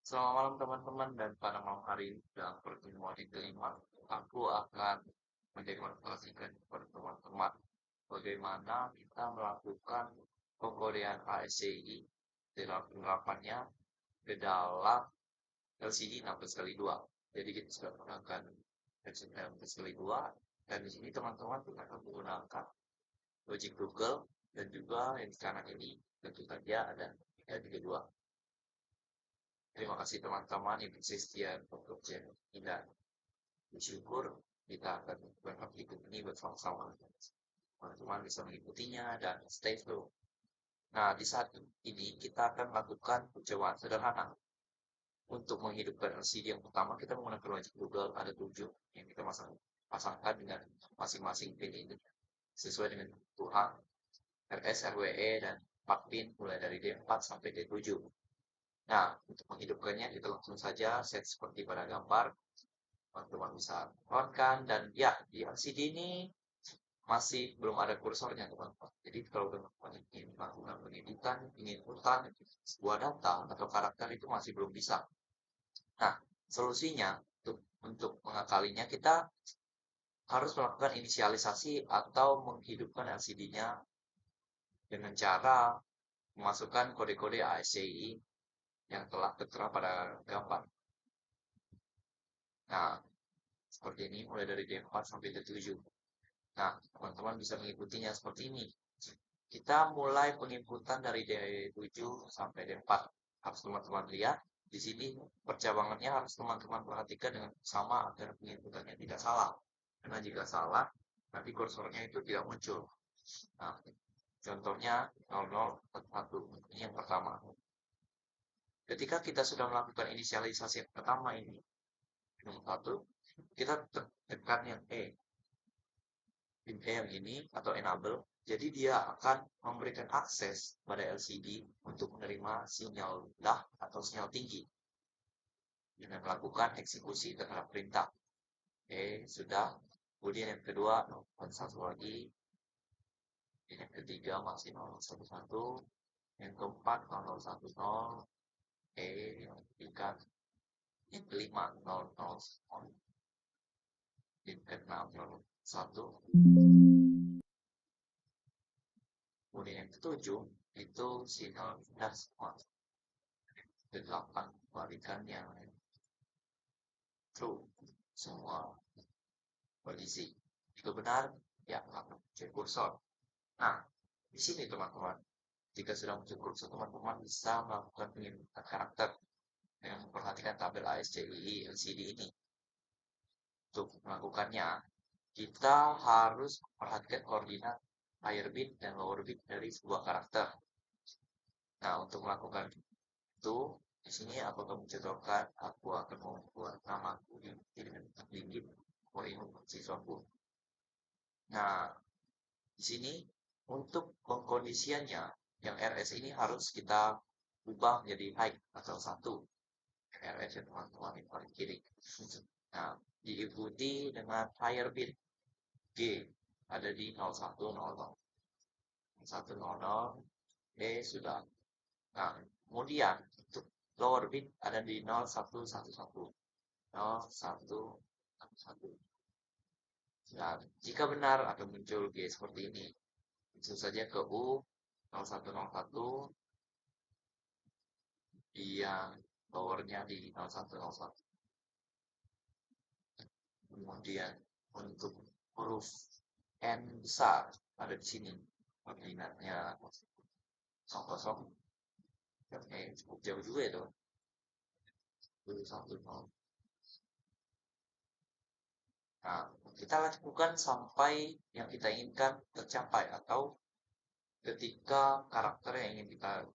Selamat malam teman-teman, dan pada malam hari ini dalam pertemuan yang kelima, aku akan mendemonstrasikan kepada teman-teman bagaimana kita melakukan pengkodean ASCII dalam penerapannya ke dalam LCD 16x2. Jadi kita sudah menggunakan LCD 16x2, dan di sini teman-teman juga akan menggunakan logic Google, dan juga yang di kanan ini tentu saja ada 332. Terima kasih teman-teman yang setia untuk channel kita. Bersyukur kita akan beraplikasi ini bersama-sama. Teman-teman bisa mengikutinya dan stay flow. Nah, di saat ini kita akan melakukan percobaan sederhana. Untuk menghidupkan LCD yang pertama, kita menggunakan wajib Google, ada 7 yang kita pasangkan dengan masing-masing pin ini sesuai dengan kebutuhan RS, RWE, dan 4 pin mulai dari D4 sampai D7. Nah, untuk menghidupkannya kita langsung saja set seperti pada gambar. Teman-teman bisa on-kan, dan ya, di LCD ini masih belum ada kursornya teman-teman. Jadi kalau teman-teman ingin melakukan pengeditan, ingin urutan sebuah data atau karakter itu masih belum bisa. Nah, solusinya untuk mengakalinya kita harus melakukan inisialisasi atau menghidupkan LCD-nya dengan cara memasukkan kode-kode ASCII yang telah tertera pada gambar. Nah, seperti ini mulai dari D4 sampai D7. Nah, teman-teman bisa mengikutinya seperti ini. Kita mulai penginputan dari D7 sampai D4. Harus teman-teman lihat. Di sini percabangannya harus teman-teman perhatikan dengan sama agar penginputannya tidak salah. Karena jika salah, nanti kursornya itu tidak muncul. Nah, contohnya 0041. Ini yang pertama. Ketika kita sudah melakukan inisialisasi yang pertama ini, nomor 1, kita tekan yang E. Pin E yang ini atau enable, jadi dia akan memberikan akses pada LCD untuk menerima sinyal rendah atau sinyal tinggi dengan melakukan eksekusi terhadap perintah. Sudah. Kemudian yang kedua, satu lagi. Yang ketiga masih 011. Yang keempat 0010. Yang ketiga. Yang kelima 001. Yang keenam 01. Kemudian yang ketujuh itu sinyal rendah semua. Ke-8 balikannya true semua kondisi. Jika benar, ya akan muncul kursor. Nah, di sini teman-teman, jika sudah muncul kursor, teman-teman bisa melakukan penginputan karakter dengan memperhatikan tabel ASCII LCD ini. Untuk melakukannya, kita harus memperhatikan koordinat higher bit dan lower bit dari sebuah karakter. Nah, untuk melakukan itu, di sini aku akan mencontohkan, aku akan membuat namaku dengan sedikit untuk siswaku. Nah, di sini untuk pengkondisiannya, yang RS ini harus kita ubah menjadi high atau 1. RS yang teman-teman yang paling kiri. Nah, diikuti dengan higher bit G ada di 0100. 0100 sudah. Nah, kemudian untuk lower bit ada di 0111. 0111. Nah, jika benar akan muncul G seperti ini. Langsung saja ke U 0101 yang powernya di 0101. Kemudian untuk huruf N besar ada di sini. Koordinatnya 00. Cukup jauh juga itu. 110. Nah, kita lakukan sampai yang kita inginkan tercapai atau ketika karakter yang ingin kita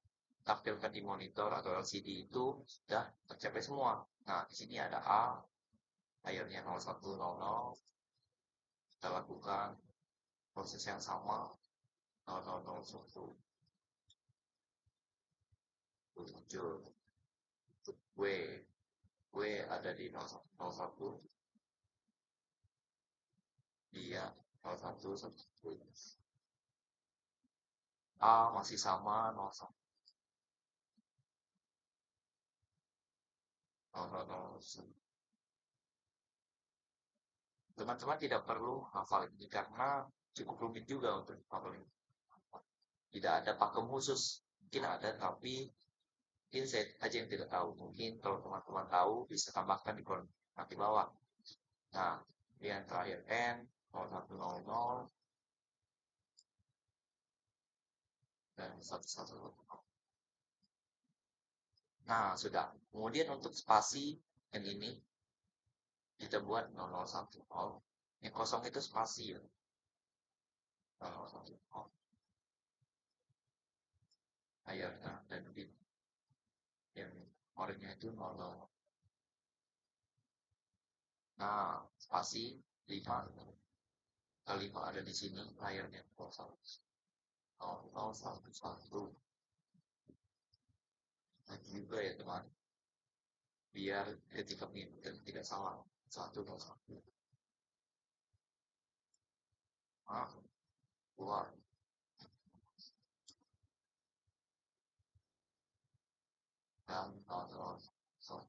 tampilkan di monitor atau LCD itu sudah tercapai semua. Nah, di sini ada A, layarnya 0100. Kita lakukan proses yang sama 0001 muncul. Untuk W ada di 0101. Dia 0111. A masih sama 01. 000. Teman-teman tidak perlu hafal ini karena cukup rumit juga untuk hafal ini. Tidak ada pakem khusus. Mungkin ada, tapi mungkin saya aja yang tidak tahu. Mungkin kalau teman-teman tahu, bisa tambahkan di kolom nanti bawah. Nah, yang terakhir N, 0100, dan 110. Nah, sudah. Kemudian untuk spasi yang ini, kita buat 0010. Yang kosong itu spasi ya. 0010. Layarnya dan bit yang orangnya itu 00. Nah, spasi 5. Kelima ada di sini, layarnya 0011. Nah, juga ya teman, biar ketika menginput tidak salah. 101. Nah, keluar. Dan 00.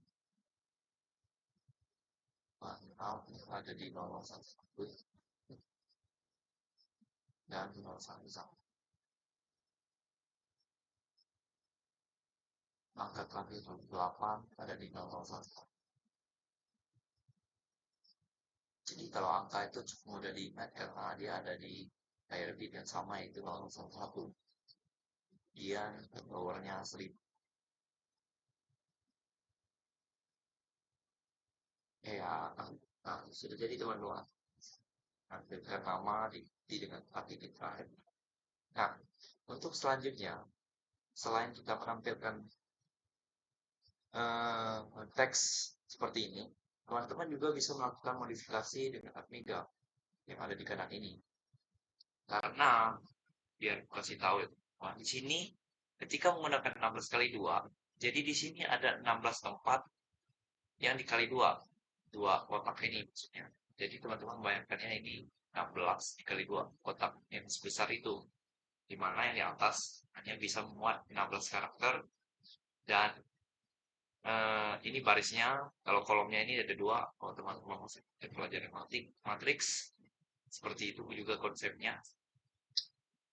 Maaf, ada di 011 dan 011. Angka terakhir 28 ada di 001. Jadi kalau angka itu cukup mudah diingat karena dia ada di layar bit yang sama, yaitu 011. Dia powernya 1000. Ya, nah, sudah jadi teman-teman. Tampilkan nama di dengan titik terakhir. Nah, untuk selanjutnya, selain kita menampilkan teks seperti ini, teman-teman juga bisa melakukan modifikasi dengan Atmega yang ada di kanan ini. Karena biar kasih tahu ya, wah, di sini ketika menggunakan 16 kali 2, jadi di sini ada 16 tempat yang dikali 2, dua kotak ini maksudnya. Jadi teman-teman bayangkannya ini 16 dikali 2 kotak yang sebesar itu, di mana yang di atas hanya bisa memuat 16 karakter, dan ini barisnya, kalau kolomnya ini ada dua, kalau teman-teman masih pelajari matrix, seperti itu juga konsepnya.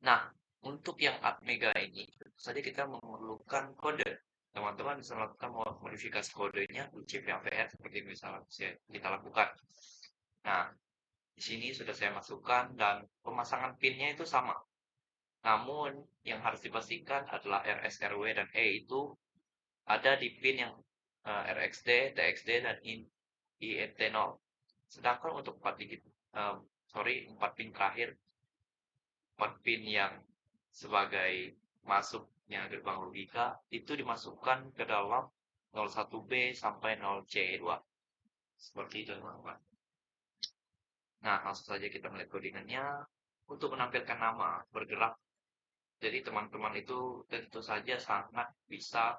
Nah, untuk yang Atmega ini, tentu saja kita memerlukan kode. Teman-teman bisa melakukan modifikasi kodenya di CPAPR seperti yang bisa kita lakukan. Nah, di sini sudah saya masukkan dan pemasangan pinnya itu sama. Namun, yang harus dipastikan adalah RS, RW, dan E itu ada di pin yang RXD, TXD, dan INT0. Sedangkan untuk 4 pin terakhir, 4 pin yang sebagai masuknya gerbang logika itu dimasukkan ke dalam 01B sampai 0C2. Seperti itu teman-teman. Nah, langsung saja kita melihat codingannya. Untuk menampilkan nama bergerak, jadi teman-teman itu tentu saja sangat bisa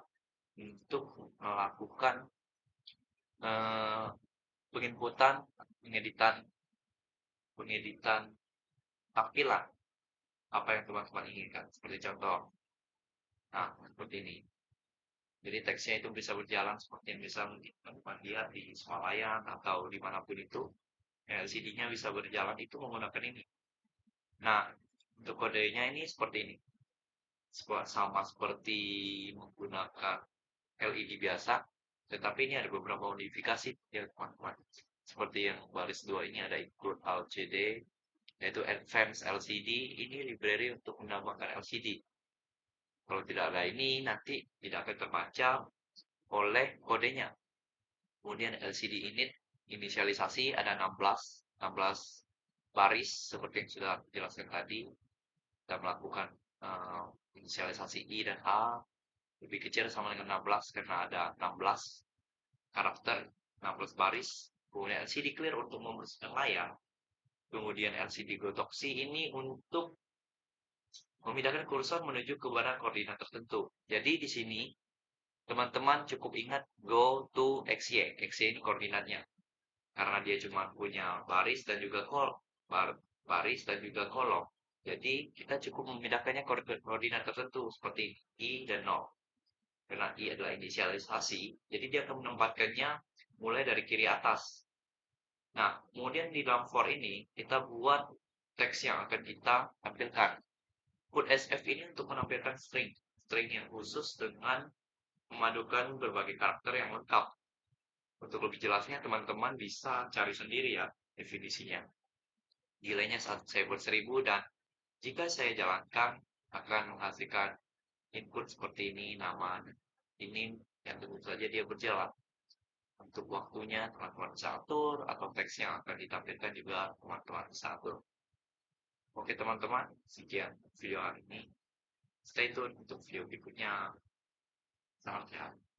untuk melakukan eh, penginputan, pengeditan, pengeditan tampilan apa yang teman-teman inginkan. Seperti contoh, nah seperti ini. Jadi teksnya itu bisa berjalan seperti yang bisa teman-teman lihat di Semalayan atau dimanapun itu. LCD-nya bisa berjalan itu menggunakan ini. Nah, untuk kodenya ini seperti ini. Sama seperti menggunakan LED biasa, tetapi ini ada beberapa modifikasi ya teman-teman. Seperti yang baris 2 ini ada include LCD, yaitu Advanced LCD, ini library untuk menambahkan LCD. Kalau tidak ada ini, nanti tidak akan terbaca oleh kodenya. Kemudian LCD init, inisialisasi ada 16 baris seperti yang sudah dijelaskan tadi. Kita melakukan inisialisasi I dan A lebih kecil sama dengan 16 karena ada 16 karakter, 16 baris. Kemudian LCD clear untuk membersihkan layar. Kemudian LCD gotoksi ini untuk memindahkan kursor menuju ke barang koordinat tertentu. Jadi di sini teman-teman cukup ingat go to XY. XY ini koordinatnya. Karena dia cuma punya baris dan juga baris dan juga kolom. Jadi kita cukup memindahkannya koordinat tertentu seperti I dan 0. karena I adalah inisialisasi, jadi dia akan menempatkannya mulai dari kiri atas. Nah, kemudian di dalam for ini, kita buat teks yang akan kita tampilkan. Put SF ini untuk menampilkan string yang khusus dengan memadukan berbagai karakter yang lengkap. Untuk lebih jelasnya, teman-teman bisa cari sendiri ya definisinya. Nilainya saya buat 1000 dan jika saya jalankan akan menghasilkan input seperti ini, nama ini yang tentu saja dia berjalan. Untuk waktunya teman-teman bisa atur atau teks yang akan ditampilkan juga teman-teman bisa atur. Oke teman-teman, sekian video hari ini. Stay tune untuk video berikutnya. Salam sehat.